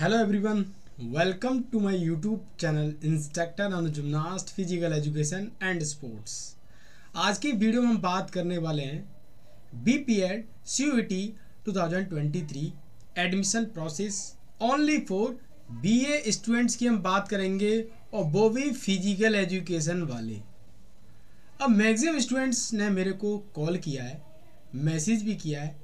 Hello everyone, welcome to my YouTube channel instructor on gymnast physical education and sports. आज की video में हम बात करने वाले हैं BPEd CUET 2023 admission process only for BA students की हम बात करेंगे, और वो भी फिजिकल एजुकेशन वाले। अब मैक्सिमम स्टूडेंट्स ने मेरे को कॉल किया है, मैसेज भी किया है।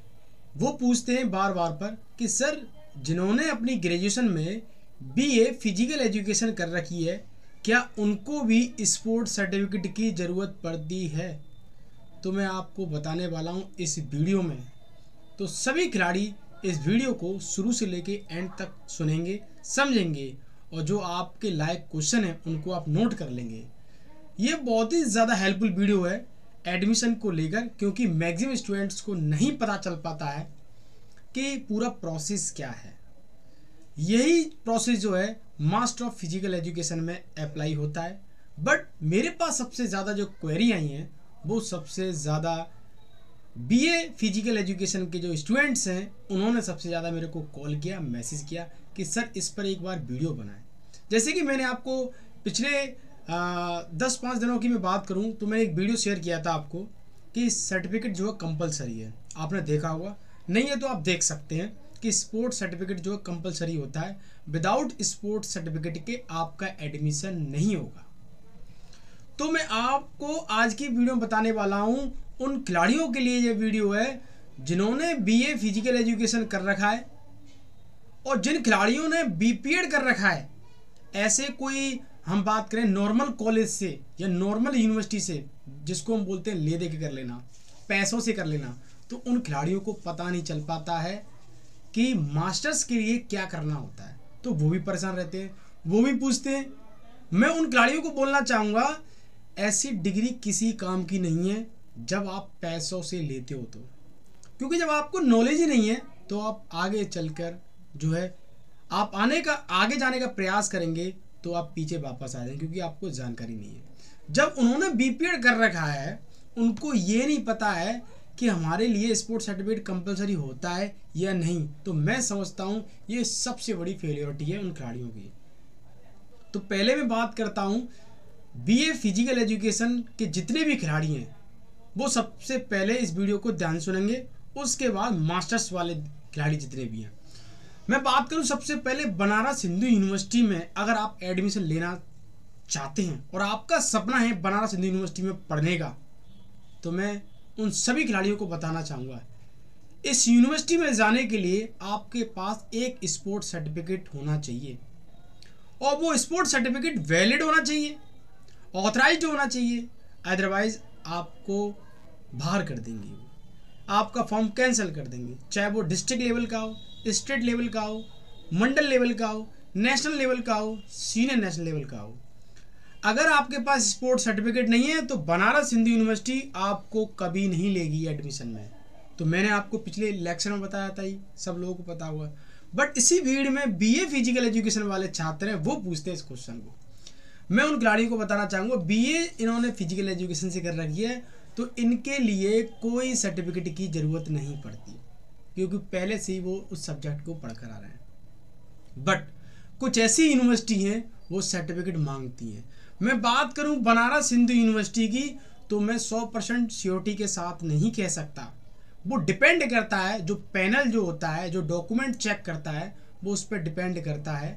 वो पूछते हैं बार बार पर कि सर, जिन्होंने अपनी ग्रेजुएशन में बीए फिजिकल एजुकेशन कर रखी है, क्या उनको भी स्पोर्ट सर्टिफिकेट की ज़रूरत पड़ती है? तो मैं आपको बताने वाला हूं इस वीडियो में। तो सभी खिलाड़ी इस वीडियो को शुरू से लेके एंड तक सुनेंगे, समझेंगे, और जो आपके लायक क्वेश्चन है उनको आप नोट कर लेंगे। ये बहुत ही ज़्यादा हेल्पफुल वीडियो है एडमिशन को लेकर, क्योंकि मैक्सिमम स्टूडेंट्स को नहीं पता चल पाता है कि पूरा प्रोसेस क्या है। यही प्रोसेस जो है मास्टर ऑफ फिजिकल एजुकेशन में अप्लाई होता है। बट मेरे पास सबसे ज़्यादा जो क्वेरी आई हैं वो सबसे ज़्यादा बीए फिजिकल एजुकेशन के जो स्टूडेंट्स हैं, उन्होंने सबसे ज़्यादा मेरे को कॉल किया, मैसेज किया कि सर इस पर एक बार वीडियो बनाएं। जैसे कि मैंने आपको पिछले 10-5 दिनों की मैं बात करूं तो मैंने एक वीडियो शेयर किया था आपको कि सर्टिफिकेट जो है कंपलसरी है। आपने देखा होगा, नहीं है तो आप देख सकते हैं कि स्पोर्ट सर्टिफिकेट जो है कंपलसरी होता है। विदाउट स्पोर्ट सर्टिफिकेट के आपका एडमिशन नहीं होगा। तो मैं आपको आज की वीडियो में बताने वाला हूं, उन खिलाड़ियों के लिए ये वीडियो है जिन्होंने बीए फिजिकल एजुकेशन कर रखा है और जिन खिलाड़ियों ने बीपीएड कर रखा है। ऐसे कोई हम बात करें नॉर्मल कॉलेज से या नॉर्मल यूनिवर्सिटी से, जिसको हम बोलते हैं ले दे के कर लेना, पैसों से कर लेना, तो उन खिलाड़ियों को पता नहीं चल पाता है कि मास्टर्स के लिए क्या करना होता है। तो वो भी परेशान रहते हैं, वो भी पूछते हैं। मैं उन खिलाड़ियों को बोलना चाहूँगा, ऐसी डिग्री किसी काम की नहीं है जब आप पैसों से लेते हो तो। क्योंकि जब आपको नॉलेज ही नहीं है तो आप आगे चलकर जो है आप आगे जाने का प्रयास करेंगे तो आप पीछे वापस आ जाएंगे, क्योंकि आपको जानकारी नहीं है। जब उन्होंने बीपीएड कर रखा है, उनको ये नहीं पता है कि हमारे लिए स्पोर्ट सर्टिफिकेट कंपलसरी होता है या नहीं। तो मैं समझता हूँ ये सबसे बड़ी फेलियरिटी है उन खिलाड़ियों की। तो पहले मैं बात करता हूँ बीए फिजिकल एजुकेशन के जितने भी खिलाड़ी हैं, वो सबसे पहले इस वीडियो को ध्यान सुनेंगे। उसके बाद मास्टर्स वाले खिलाड़ी जितने भी हैं, मैं बात करूँ सबसे पहले बनारस हिंदू यूनिवर्सिटी में। अगर आप एडमिशन लेना चाहते हैं और आपका सपना है बनारस हिंदू यूनिवर्सिटी में पढ़ने का, तो मैं उन सभी खिलाड़ियों को बताना चाहूँगा, इस यूनिवर्सिटी में जाने के लिए आपके पास एक स्पोर्ट सर्टिफिकेट होना चाहिए, और वो स्पोर्ट सर्टिफिकेट वैलिड होना चाहिए, ऑथराइज्ड होना चाहिए। अदरवाइज आपको बाहर कर देंगे, आपका फॉर्म कैंसिल कर देंगे। चाहे वो डिस्ट्रिक्ट लेवल का हो, स्टेट लेवल का हो, मंडल लेवल का हो, नेशनल लेवल का हो, सीनियर नेशनल लेवल का हो। अगर आपके पास स्पोर्ट सर्टिफिकेट नहीं है तो बनारस हिंदू यूनिवर्सिटी आपको कभी नहीं लेगी एडमिशन में। तो मैंने आपको पिछले लेक्चर में बताया था, ही सब लोगों को पता हुआ। बट इसी वीडियो में बीए फिजिकल एजुकेशन वाले छात्र हैं, वो पूछते हैं इस क्वेश्चन को। मैं उन खिलाड़ियों को बताना चाहूँगा, बीए इन्होंने फिजिकल एजुकेशन से कर रखी है तो इनके लिए कोई सर्टिफिकेट की ज़रूरत नहीं पड़ती, क्योंकि पहले से ही वो उस सब्जेक्ट को पढ़ कर आ रहे हैं। बट कुछ ऐसी यूनिवर्सिटी हैं वो सर्टिफिकेट मांगती हैं। मैं बात करूं बनारस हिंदू यूनिवर्सिटी की, तो मैं 100% श्योरिटी के साथ नहीं कह सकता। वो डिपेंड करता है, जो पैनल जो होता है, जो डॉक्यूमेंट चेक करता है, वो उस पर डिपेंड करता है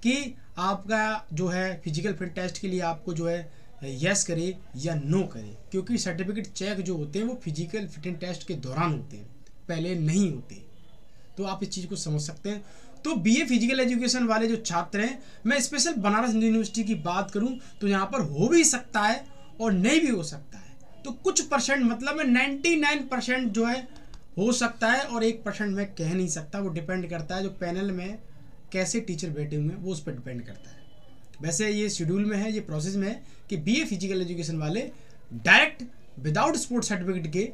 कि आपका जो है फिजिकल फिट टेस्ट के लिए आपको जो है यस करे या नो करे। क्योंकि सर्टिफिकेट चेक जो होते हैं वो फिजिकल फिटनेस टेस्ट के दौरान होते हैं, पहले नहीं होते। तो आप इस चीज़ को समझ सकते हैं। तो बीए फिजिकल एजुकेशन वाले जो छात्र हैं, मैं स्पेशल बनारस हिंदू यूनिवर्सिटी की बात करूं तो यहाँ पर हो भी सकता है और नहीं भी हो सकता है। तो कुछ परसेंट, मतलब में 99% जो है हो सकता है, और 1% मैं कह नहीं सकता। वो डिपेंड करता है जो पैनल में कैसे टीचर बैठे हुए हैं, वो उस पर डिपेंड करता है। वैसे ये शेड्यूल में है, ये प्रोसेस में है कि बीए फिजिकल एजुकेशन वाले डायरेक्ट विदाउट स्पोर्ट सर्टिफिकेट के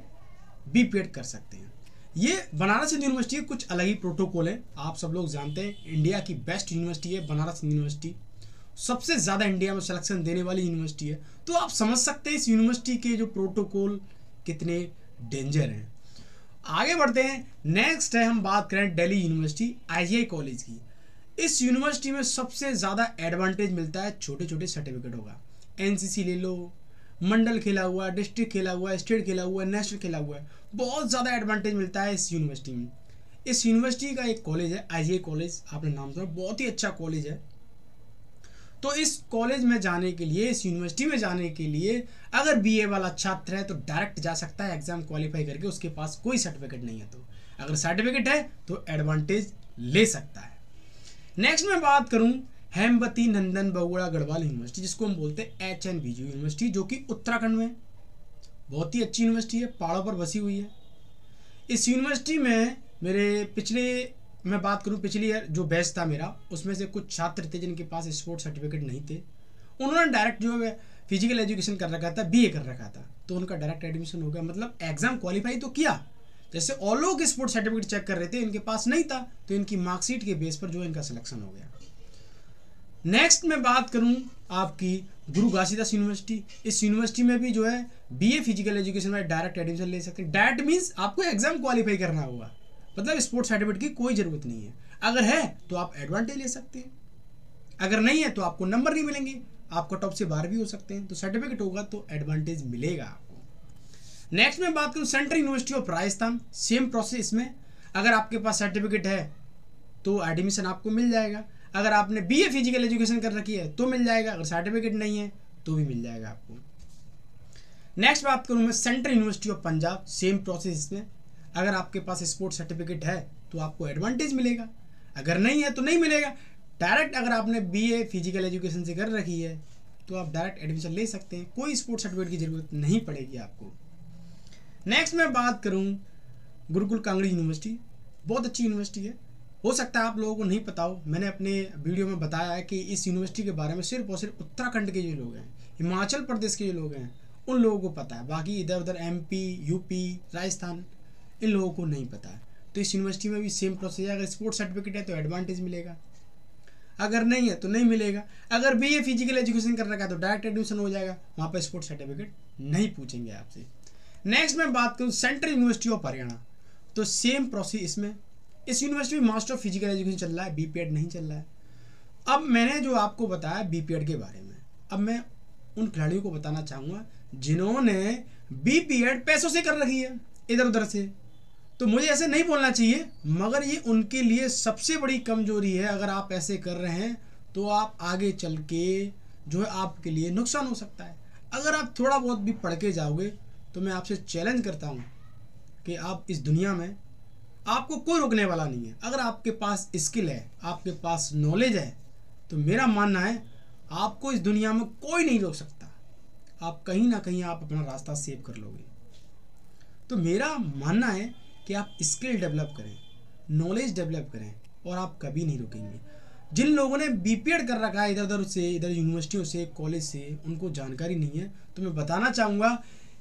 बीपीएड कर सकते हैं। ये बनारस हिंदू यूनिवर्सिटी के कुछ अलग ही प्रोटोकॉल है। आप सब लोग जानते हैं इंडिया की बेस्ट यूनिवर्सिटी है बनारस हिंदू यूनिवर्सिटी, सबसे ज़्यादा इंडिया में सिलेक्शन देने वाली यूनिवर्सिटी है। तो आप समझ सकते हैं इस यूनिवर्सिटी के जो प्रोटोकॉल कितने डेंजर हैं। आगे बढ़ते हैं। नेक्स्ट है, हम बात करें दिल्ली यूनिवर्सिटी IGI कॉलेज की। इस यूनिवर्सिटी में सबसे ज़्यादा एडवांटेज मिलता है छोटे छोटे सर्टिफिकेटों का। एनसीसी ले लो, मंडल खेला हुआ, डिस्ट्रिक्ट खेला हुआ, स्टेट खेला हुआ, नेशनल खेला हुआ है, बहुत ज़्यादा एडवांटेज मिलता है इस यूनिवर्सिटी में। इस यूनिवर्सिटी का एक कॉलेज है IGI कॉलेज, आपने नाम सुना, बहुत ही अच्छा कॉलेज है। तो इस कॉलेज में जाने के लिए, इस यूनिवर्सिटी में जाने के लिए अगर BA वाला छात्र है तो डायरेक्ट जा सकता है एग्जाम क्वालिफाई करके, उसके पास कोई सर्टिफिकेट नहीं है। तो अगर सर्टिफिकेट है तो एडवांटेज ले सकता है। नेक्स्ट मैं बात करूं हेमवती नंदन बहुगुणा गढ़वाल यूनिवर्सिटी, जिसको हम बोलते हैं HNVU यूनिवर्सिटी, जो कि उत्तराखंड में बहुत ही अच्छी यूनिवर्सिटी है, पहाड़ों पर बसी हुई है। इस यूनिवर्सिटी में मैं बात करूं पिछली ईयर जो बैच था मेरा, उसमें से कुछ छात्र थे जिनके पास स्पोर्ट्स सर्टिफिकेट नहीं थे। उन्होंने डायरेक्ट जो है फिजिकल एजुकेशन कर रखा था, BA कर रखा था, तो उनका डायरेक्ट एडमिशन हो गया। मतलब एग्जाम क्वालिफाई तो किया, जैसे और लोग स्पोर्ट्स सर्टिफिकेट चेक कर रहे थे, इनके पास नहीं था, तो इनकी मार्कशीट के बेस पर जो है इनका सिलेक्शन हो गया। नेक्स्ट मैं बात करूं आपकी गुरु घासीदास यूनिवर्सिटी। इस यूनिवर्सिटी में भी जो है BA फिजिकल एजुकेशन में डायरेक्ट एडमिशन ले सकते हैं। डायरेक्ट मीन्स आपको एग्जाम क्वालिफाई करना होगा, मतलब स्पोर्ट्स सर्टिफिकेट की कोई ज़रूरत नहीं है। अगर है तो आप एडवांटेज ले सकते हैं, अगर नहीं है तो आपको नंबर नहीं मिलेंगे, आप कट ऑफ से बाहर भी हो सकते हैं। तो सर्टिफिकेट होगा तो एडवांटेज मिलेगा आपको। नेक्स्ट में बात करूँ central university of Rajasthan, same process इसमें। अगर आपके पास सर्टिफिकेट है तो एडमिशन आपको मिल जाएगा। अगर आपने BA फिजिकल एजुकेशन कर रखी है तो मिल जाएगा, अगर सर्टिफिकेट नहीं है तो भी मिल जाएगा आपको। नेक्स्ट बात करूँ मैं central university of Punjab, same process इसमें। अगर आपके पास स्पोर्ट्स सर्टिफिकेट है तो आपको एडवांटेज मिलेगा, अगर नहीं है तो नहीं मिलेगा। डायरेक्ट अगर आपने BA फिजिकल एजुकेशन से कर रखी है तो आप डायरेक्ट एडमिशन ले सकते हैं, कोई स्पोर्ट्स सर्टिफिकेट की ज़रूरत नहीं पड़ेगी आपको। नेक्स्ट मैं बात करूं गुरुकुल कांगड़ी यूनिवर्सिटी, बहुत अच्छी यूनिवर्सिटी है। हो सकता है आप लोगों को नहीं पता हो, मैंने अपने वीडियो में बताया है कि इस यूनिवर्सिटी के बारे में सिर्फ और सिर्फ उत्तराखंड के जो लोग हैं, हिमाचल प्रदेश के जो लोग हैं, उन लोगों को पता है। बाकी इधर उधर MP, UP, राजस्थान, इन लोगों को नहीं पता है। तो इस यूनिवर्सिटी में भी सेम प्रोसेस है। अगर स्पोर्ट्स सर्टिफिकेट है तो एडवांटेज मिलेगा, अगर नहीं है तो नहीं मिलेगा। अगर BA फिजिकल एजुकेशन कर रखा है तो डायरेक्ट एडमिशन हो जाएगा, वहाँ पर स्पोर्ट्स सर्टिफिकेट नहीं पूछेंगे आपसे। नेक्स्ट मैं बात करूँ सेंट्रल यूनिवर्सिटी ऑफ हरियाणा, तो सेम प्रोसेस इसमें। इस यूनिवर्सिटी में मास्टर ऑफ फिजिकल एजुकेशन चल रहा है, BPED नहीं चल रहा है। अब मैंने जो आपको बताया BPED के बारे में, अब मैं उन खिलाड़ियों को बताना चाहूँगा जिन्होंने BPED पैसों से कर रखी है इधर उधर से। तो मुझे ऐसे नहीं बोलना चाहिए, मगर ये उनके लिए सबसे बड़ी कमजोरी है। अगर आप ऐसे कर रहे हैं तो आप आगे चल के जो है आपके लिए नुकसान हो सकता है। अगर आप थोड़ा बहुत भी पढ़ के जाओगे तो मैं आपसे चैलेंज करता हूँ कि आप इस दुनिया में आपको कोई रोकने वाला नहीं है। अगर आपके पास स्किल है, आपके पास नॉलेज है, तो मेरा मानना है आपको इस दुनिया में कोई नहीं रोक सकता। आप कहीं ना कहीं आप अपना रास्ता सेव कर लोगे। तो मेरा मानना है कि आप स्किल डेवलप करें, नॉलेज डेवलप करें, और आप कभी नहीं रुकेंगे। जिन लोगों ने BPED कर रखा है इधर उधर से, इधर यूनिवर्सिटियों से, कॉलेज से, उनको जानकारी नहीं है, तो मैं बताना चाहूँगा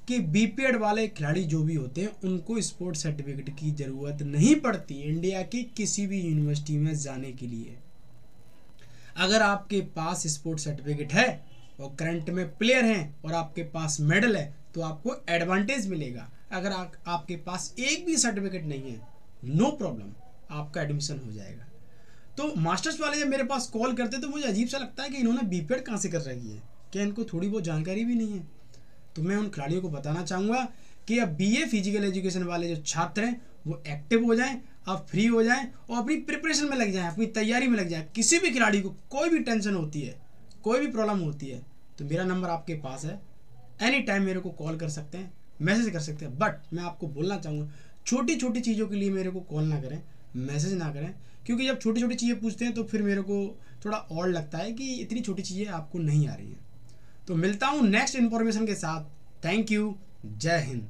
कि BPED वाले खिलाड़ी जो भी होते हैं उनको स्पोर्ट्स सर्टिफिकेट की ज़रूरत नहीं पड़ती इंडिया की किसी भी यूनिवर्सिटी में जाने के लिए। अगर आपके पास स्पोर्ट्स सर्टिफिकेट है और करंट में प्लेयर हैं और आपके पास मेडल है तो आपको एडवांटेज मिलेगा। अगर आपके पास एक भी सर्टिफिकेट नहीं है, नो प्रॉब्लम, आपका एडमिशन हो जाएगा। तो मास्टर्स वाले जब मेरे पास कॉल करते तो मुझे अजीब सा लगता है कि इन्होंने BPED कहाँ से कर रखी है, क्या इनको थोड़ी बहुत जानकारी भी नहीं है। तो मैं उन खिलाड़ियों को बताना चाहूँगा कि अब BA फिजिकल एजुकेशन वाले जो छात्र हैं वो एक्टिव हो जाएं, आप फ्री हो जाएं और अपनी प्रिपरेशन में लग जाएं, अपनी तैयारी में लग जाएं। किसी भी खिलाड़ी को कोई भी टेंशन होती है, कोई भी प्रॉब्लम होती है, तो मेरा नंबर आपके पास है, एनी टाइम मेरे को कॉल कर सकते हैं, मैसेज कर सकते हैं। बट मैं आपको बोलना चाहूँगा छोटी छोटी चीज़ों के लिए मेरे को कॉल ना करें, मैसेज ना करें, क्योंकि जब छोटी छोटी चीज़ें पूछते हैं तो फिर मेरे को थोड़ा और लगता है कि इतनी छोटी चीज़ें आपको नहीं आ रही हैं। तो मिलता हूँ नेक्स्ट इन्फॉर्मेशन के साथ। थैंक यू, जय हिंद।